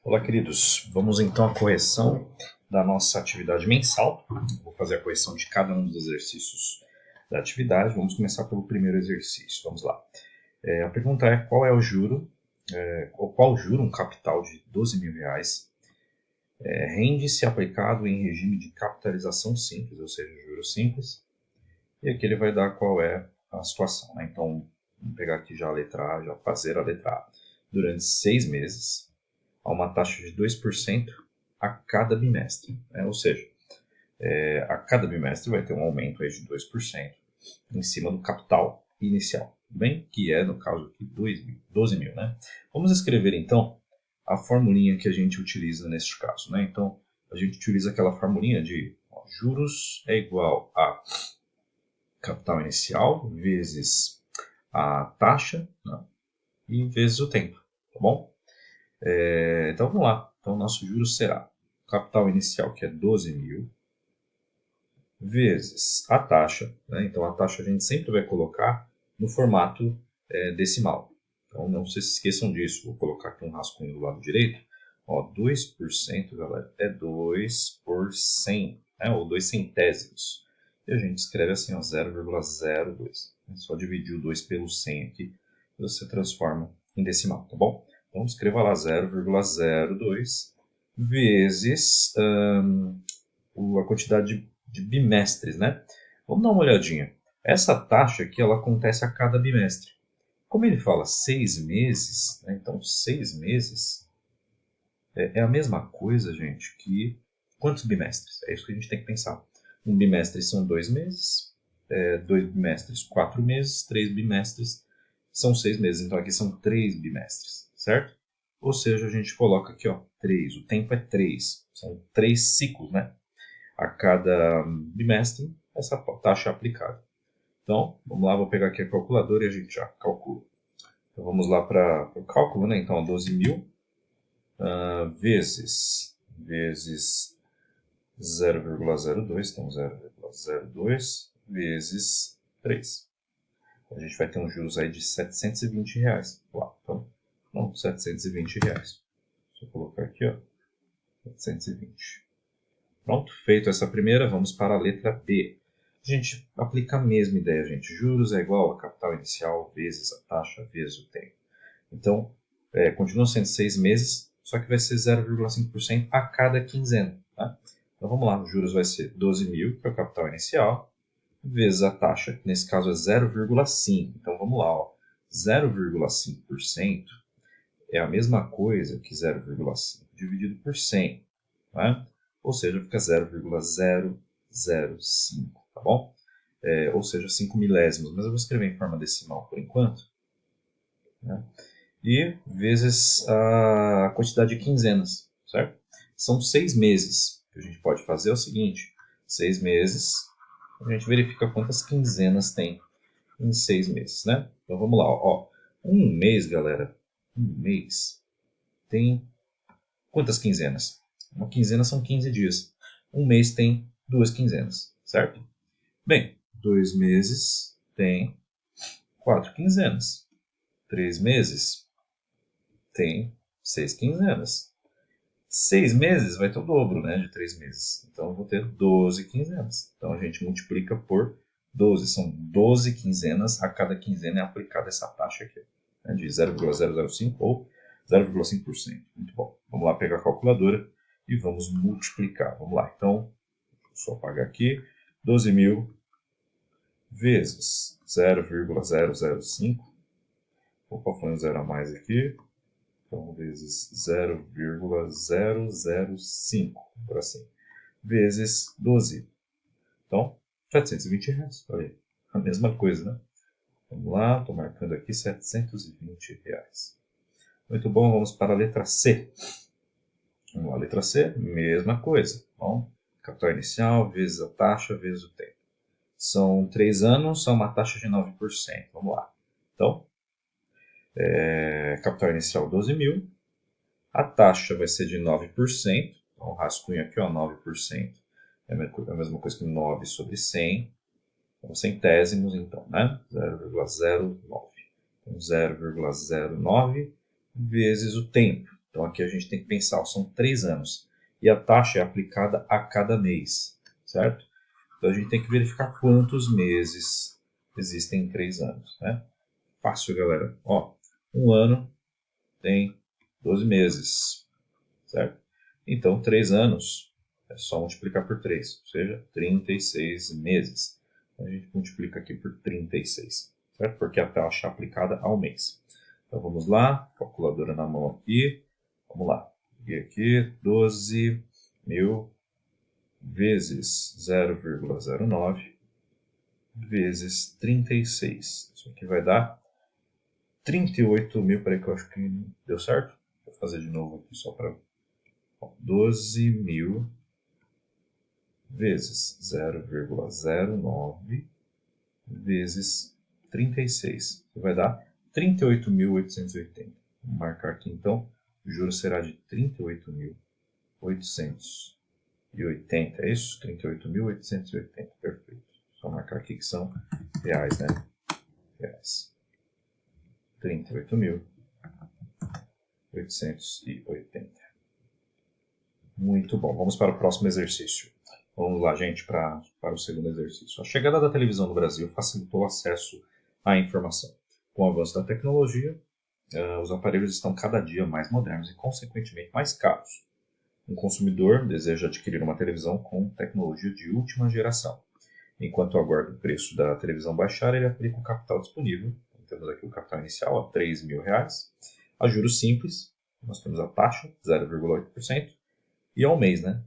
Olá, queridos. Vamos então à correção da nossa atividade mensal. Vou fazer a correção de cada um dos exercícios da atividade. Vamos começar pelo primeiro exercício. Vamos lá. A pergunta é: qual é o juro, ou qual juro, um capital de R$ 12.000, rende se aplicado em regime de capitalização simples, ou seja, juros simples. E aqui ele vai dar qual é a situação, né? Então, vamos pegar aqui já a letra A, já fazer a letra A. Durante 6 meses, a uma taxa de 2% a cada bimestre. Né? Ou seja, a cada bimestre vai ter um aumento aí de 2% em cima do capital inicial, bem? Que é, no caso aqui, 12 mil. Né? Vamos escrever, então, a formulinha que a gente utiliza neste caso. Né? Então, a gente utiliza aquela formulinha de juros é igual a capital inicial vezes a taxa, né? E vezes o tempo, tá bom? Então vamos lá. Então, o nosso juros será capital inicial, que é 12 mil, vezes a taxa. Né? Então, a taxa a gente sempre vai colocar no formato decimal. Então, não se esqueçam disso. Vou colocar aqui um rascunho do lado direito. Ó, 2%, galera, é 2 por 100, né? Ou 2 centésimos. E a gente escreve assim, ó, 0,02. É só dividir o 2 pelo 100 aqui, e você transforma em decimal, tá bom? Então, escreva lá 0,02 vezes a quantidade de bimestres, né? Vamos dar uma olhadinha. Essa taxa aqui, ela acontece a cada bimestre. Como ele fala 6 meses, né? Então 6 meses é a mesma coisa, gente, que quantos bimestres? É isso que a gente tem que pensar. Um bimestre são 2 meses, 2 bimestres, 4 meses, 3 bimestres são 6 meses. Então aqui são 3 bimestres, certo? Ou seja, a gente coloca aqui, ó, 3. O tempo é 3. São 3 ciclos, né? A cada bimestre, essa taxa é aplicada. Então, vamos lá, vou pegar aqui a calculadora e a gente já calcula. Então, vamos lá para o cálculo, né? Então, 12 mil vezes 0,02, então 0,02 vezes 3. A gente vai ter um juros aí de R$ 720. Lá, então, não, R$ 720. Deixa eu colocar aqui, ó, 720. Pronto, feito essa primeira, vamos para a letra B. A gente aplica a mesma ideia, gente. Juros é igual a capital inicial vezes a taxa vezes o tempo. Então, continua sendo 6 meses, só que vai ser 0,5% a cada quinzena. Tá? Então, vamos lá. Os juros vai ser 12 mil, que é o capital inicial, vezes a taxa, que nesse caso é 0,5. Então, vamos lá. 0,5% é a mesma coisa que 0,5 dividido por 100. Né? Ou seja, fica 0,005, tá bom? Ou seja, 5 milésimos, mas eu vou escrever em forma decimal por enquanto. Né? E vezes a quantidade de quinzenas, certo? São 6 meses. O que a gente pode fazer é o seguinte, 6 meses, a gente verifica quantas quinzenas tem em 6 meses, né? Então vamos lá, ó. Um mês, galera, um mês tem quantas quinzenas? Uma quinzena são 15 dias. Um mês tem 2 quinzenas, certo? Bem, 2 meses tem 4 quinzenas. 3 meses tem 6 quinzenas. 6 meses vai ter o dobro, né, de 3 meses. Então eu vou ter 12 quinzenas. Então a gente multiplica por 12. São 12 quinzenas. A cada quinzena é aplicada essa taxa aqui, né, de 0,005 ou 0,5%. Muito bom. Vamos lá pegar a calculadora e vamos multiplicar. Vamos lá. Então, só apagar aqui. 12 mil vezes 0,005. Opa, foi um zero a mais aqui. Então, vezes 0,005, por assim, vezes 12. Então, R$ 720. Olha aí, a mesma coisa, né? Vamos lá, estou marcando aqui R$ 720. Muito bom, vamos para a letra C. Vamos lá, letra C, mesma coisa. Bom, capital inicial vezes a taxa vezes o tempo. São 3 anos, são uma taxa de 9%. Vamos lá. Então, capital inicial 12 mil. A taxa vai ser de 9%. Então, o rascunho aqui, ó, 9%. É a mesma coisa que 9 sobre 100. Então, centésimos, então, né? 0,09. Então, 0,09 vezes o tempo. Então aqui a gente tem que pensar, ó, são 3 anos. E a taxa é aplicada a cada mês, certo? Então a gente tem que verificar quantos meses existem em 3 anos, né? Fácil, galera. Ó, um ano tem 12 meses, certo? Então 3 anos é só multiplicar por 3, ou seja, 36 meses. Então, a gente multiplica aqui por 36, certo? Porque a taxa é aplicada ao mês. Então vamos lá, calculadora na mão aqui. Vamos lá. Peguei aqui 12.000 vezes 0,09 vezes 36. Isso aqui vai dar 38.000. Peraí que eu acho que deu certo. Vou fazer de novo aqui só para 12.000 vezes 0,09 vezes 36. Isso vai dar 38.880. Vou marcar aqui então. O juro será de 38.880. É isso? 38.880. Perfeito. Só marcar aqui que são reais, né? Reais. 38.880. Muito bom. Vamos para o próximo exercício. Vamos lá, gente, para o segundo exercício. A chegada da televisão no Brasil facilitou o acesso à informação. Com o avanço da tecnologia, os aparelhos estão cada dia mais modernos e, consequentemente, mais caros. Um consumidor deseja adquirir uma televisão com tecnologia de última geração. Enquanto aguarda o preço da televisão baixar, ele aplica o capital disponível. Temos aqui o capital inicial, R$3.000. A juros simples, nós temos a taxa, 0,8%, e ao mês, né,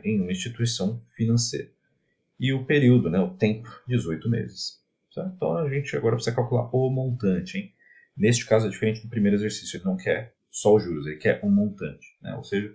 em uma instituição financeira. E o período, né, o tempo, 18 meses. Certo? Então a gente agora precisa calcular o montante. Hein? Neste caso é diferente do primeiro exercício, ele não quer só os juros, ele quer um montante. Né? Ou seja,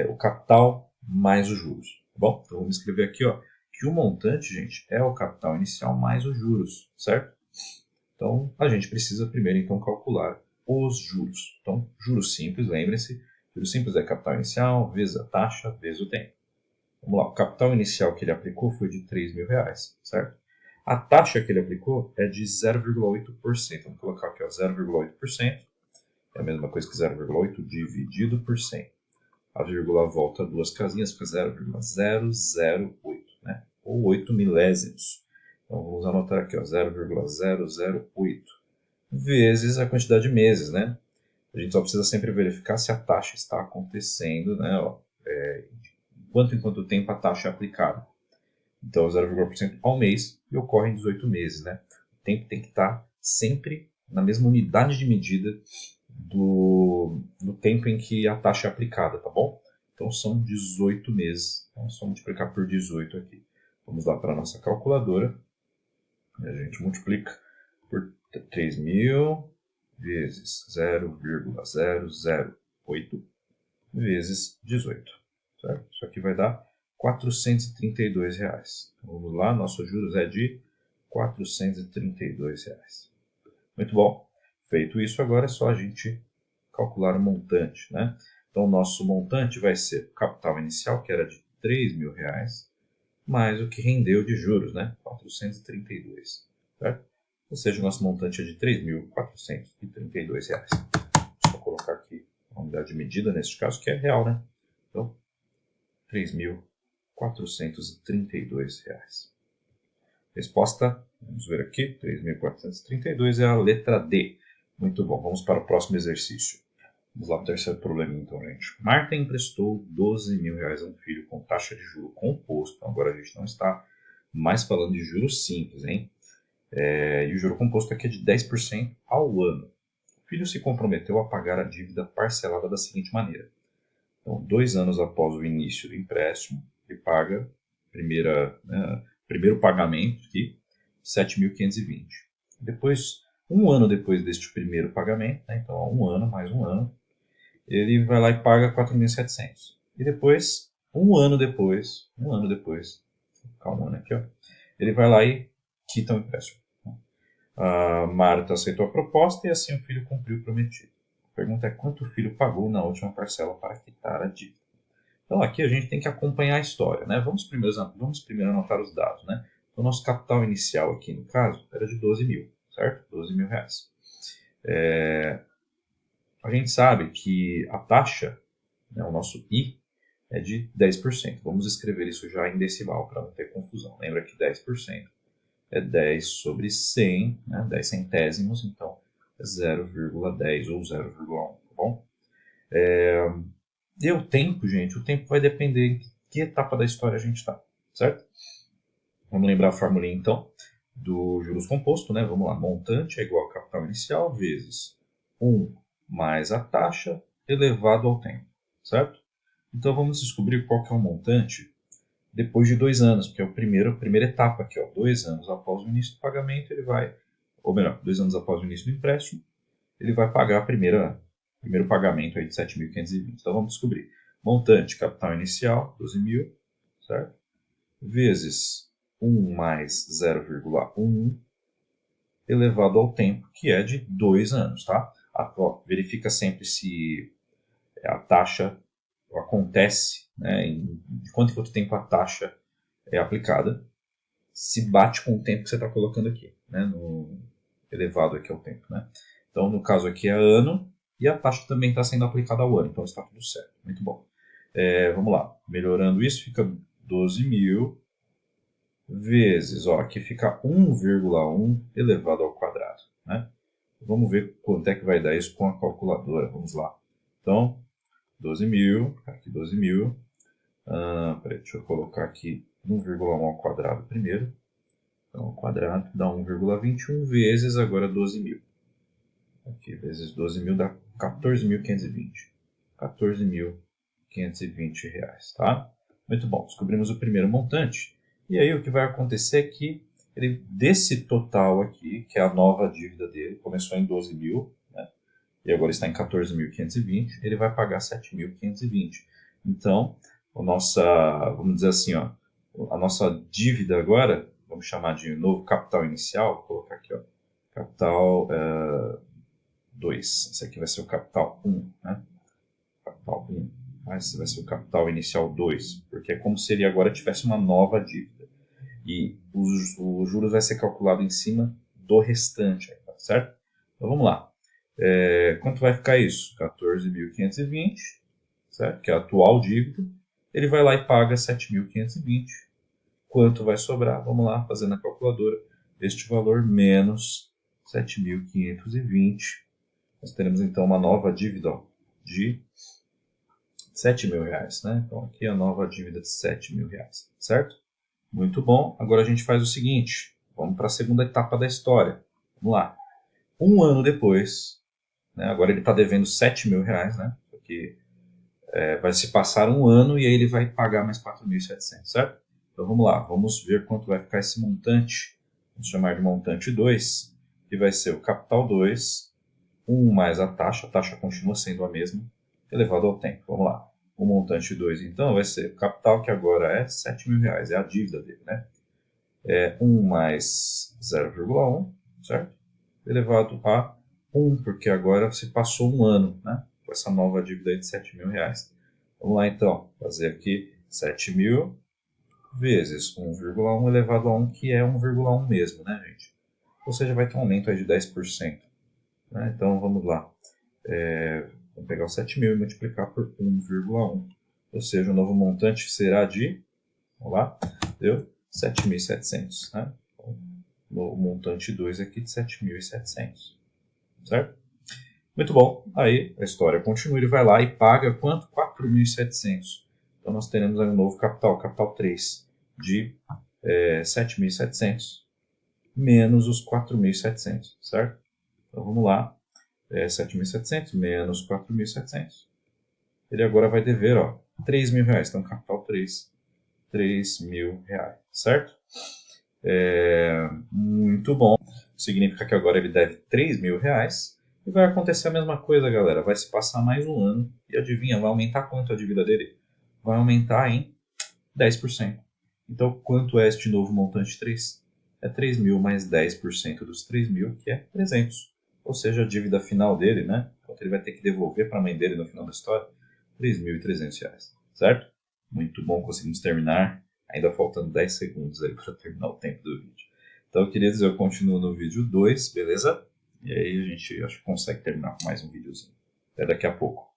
o capital mais os juros. Tá bom? Então vamos escrever aqui, ó, que o montante, gente, é o capital inicial mais os juros, certo? Então a gente precisa primeiro então calcular os juros. Então, juros simples, lembrem-se, juros simples é capital inicial vezes a taxa vezes o tempo. Vamos lá, o capital inicial que ele aplicou foi de R$3.000, certo? A taxa que ele aplicou é de 0,8%. Vamos colocar aqui, ó, 0,8%. É a mesma coisa que 0,8 dividido por 100. A vírgula volta duas casinhas, fica 0,008, né? Ou 8 milésimos. Então vamos anotar aqui, ó, 0,008 vezes a quantidade de meses, né? A gente só precisa sempre verificar se a taxa está acontecendo, né? Ó, em quanto tempo a taxa é aplicada. Então, 0,1% ao mês e ocorre em 18 meses, né? O tempo tem que estar sempre na mesma unidade de medida do tempo em que a taxa é aplicada, tá bom? Então, são 18 meses. Então, é só multiplicar por 18 aqui. Vamos lá para a nossa calculadora. E a gente multiplica por 3.000 vezes 0,008 vezes 18. Certo? Isso aqui vai dar R$432. Então, vamos lá, nosso juros é de R$432. Muito bom. Feito isso, agora é só a gente calcular o montante, né? Então, o nosso montante vai ser o capital inicial, que era de R$3.000, mais o que rendeu de juros, né? 432, certo? Ou seja, o nosso montante é de R$3.432. Vou colocar aqui a unidade de medida, nesse caso, que é real, né? Então, R$3.432. Resposta, vamos ver aqui, 3.432 é a letra D. Muito bom, vamos para o próximo exercício. Vamos lá para o terceiro problema, então, gente. Marta emprestou R$12.000 a um filho com taxa de juro composto. Então, agora a gente não está mais falando de juros simples, hein? E o juro composto aqui é de 10% ao ano. O filho se comprometeu a pagar a dívida parcelada da seguinte maneira. Então, 2 anos após o início do empréstimo, ele paga primeiro pagamento aqui, 7.520. Depois, um ano depois deste primeiro pagamento, né, então um ano mais um ano, ele vai lá e paga 4.700. E depois, um ano depois, calma, né, aqui, ó, ele vai lá e quita o empréstimo. A Marta aceitou a proposta e assim o filho cumpriu o prometido. A pergunta é quanto o filho pagou na última parcela para quitar a dívida. Então aqui a gente tem que acompanhar a história, né? Vamos primeiro anotar os dados, né? Então nosso capital inicial aqui no caso era de 12.000, certo? 12.000 reais. a gente sabe que a taxa, né, o nosso I, é de 10%. Vamos escrever isso já em decimal para não ter confusão. Lembra que 10% é 10 sobre 100, né, 10 centésimos, então é 0,10 ou 0,1, tá bom? E o tempo, gente, o tempo vai depender em que etapa da história a gente está, certo? Vamos lembrar a formulinha, então, do juros composto, né? Vamos lá, montante é igual ao capital inicial vezes 1 mais a taxa elevado ao tempo, certo? Então vamos descobrir qual que é o montante depois de 2 anos, porque é a primeira etapa aqui, ó, 2 anos após o início do pagamento, ele vai, ou melhor, 2 anos após o início do empréstimo, ele vai pagar o primeiro pagamento aí de 7.520. Então vamos descobrir. Montante, capital inicial, 12.000, certo? Vezes 1 mais 0,11 elevado ao tempo, que é de 2 anos, tá? Verifica sempre se a taxa acontece, né, de quanto tempo a taxa é aplicada, se bate com o tempo que você está colocando aqui, né, no elevado aqui ao tempo, né? Então, no caso aqui é ano, e a taxa também está sendo aplicada ao ano, então está tudo certo. Muito bom. Vamos lá. Melhorando isso, fica 12.000 vezes, ó, aqui fica 1,1 elevado ao quadrado, né? Vamos ver quanto é que vai dar isso com a calculadora. Vamos lá. Então, 12.000, aqui 12.000. Peraí, deixa eu colocar aqui 1,1 ao quadrado primeiro. Então, ao quadrado dá 1,21 vezes agora 12.000. Aqui, vezes 12.000 dá 14.520. 14.520 reais, tá? Muito bom, descobrimos o primeiro montante. E aí o que vai acontecer é que ele, desse total aqui, que é a nova dívida dele, começou em 12.000, né? E agora está em 14.520, ele vai pagar 7.520. Então, vamos dizer assim, ó, a nossa dívida agora, vamos chamar de novo capital inicial, vou colocar aqui, ó, capital 2. Esse aqui vai ser o capital 1, né? Capital 1. Esse vai ser o capital inicial 2, porque é como se ele agora tivesse uma nova dívida. E os juros vai ser calculado em cima do restante, tá certo? Então vamos lá. Quanto vai ficar isso? 14.520, certo? Que é a atual dívida. Ele vai lá e paga 7.520. Quanto vai sobrar? Vamos lá, fazendo a calculadora. Este valor menos 7.520. Nós teremos então uma nova dívida, ó, de 7.000 reais, né? Então aqui a nova dívida de 7.000 reais, certo? Muito bom. Agora a gente faz o seguinte, vamos para a segunda etapa da história. Vamos lá. Um ano depois, né, agora ele está devendo 7.000 reais, né? Porque vai se passar um ano e aí ele vai pagar mais 4.700, certo? Então vamos lá, vamos ver quanto vai ficar esse montante. Vamos chamar de montante 2, que vai ser o capital 2, 1 mais a taxa continua sendo a mesma, elevado ao tempo. Vamos lá. O montante 2, então, vai ser o capital, que agora é 7.000 reais, é a dívida dele, né? 1 mais 0,1, certo? Elevado a 1, porque agora se passou um ano, né? Com essa nova dívida de 7.000 reais. Vamos lá, então, fazer aqui 7.000 vezes 1,1 elevado a 1, que é 1,1 mesmo, né, gente? Ou seja, vai ter um aumento aí de 10%. Né? Então, vamos lá. Vamos pegar os 7.000 e multiplicar por 1,1. Ou seja, o novo montante será de, vamos lá, deu 7.700. Né? Então, o montante 2 aqui de 7.700. Certo? Muito bom. Aí a história continua. Ele vai lá e paga quanto? 4.700. Então nós teremos aí um novo capital 3, de 7.700 menos os 4.700. Certo? Então vamos lá. 7.700 menos 4.700. Ele agora vai dever, ó, 3.000 reais. Então, capital 3, 3.000 reais, certo? Muito bom. Significa que agora ele deve 3.000 reais. E vai acontecer a mesma coisa, galera. Vai se passar mais um ano. E adivinha, vai aumentar quanto a dívida dele? Vai aumentar em 10%. Então, quanto é este novo montante 3? É 3.000 mais 10% dos 3.000, que é 300. Ou seja, a dívida final dele, né? Quanto ele vai ter que devolver para a mãe dele no final da história? R$ 3.300, certo? Muito bom, conseguimos terminar. Ainda faltando 10 segundos aí para terminar o tempo do vídeo. Então, queridos, eu continuo no vídeo 2, beleza? E aí a gente acho que consegue terminar com mais um videozinho. Até daqui a pouco.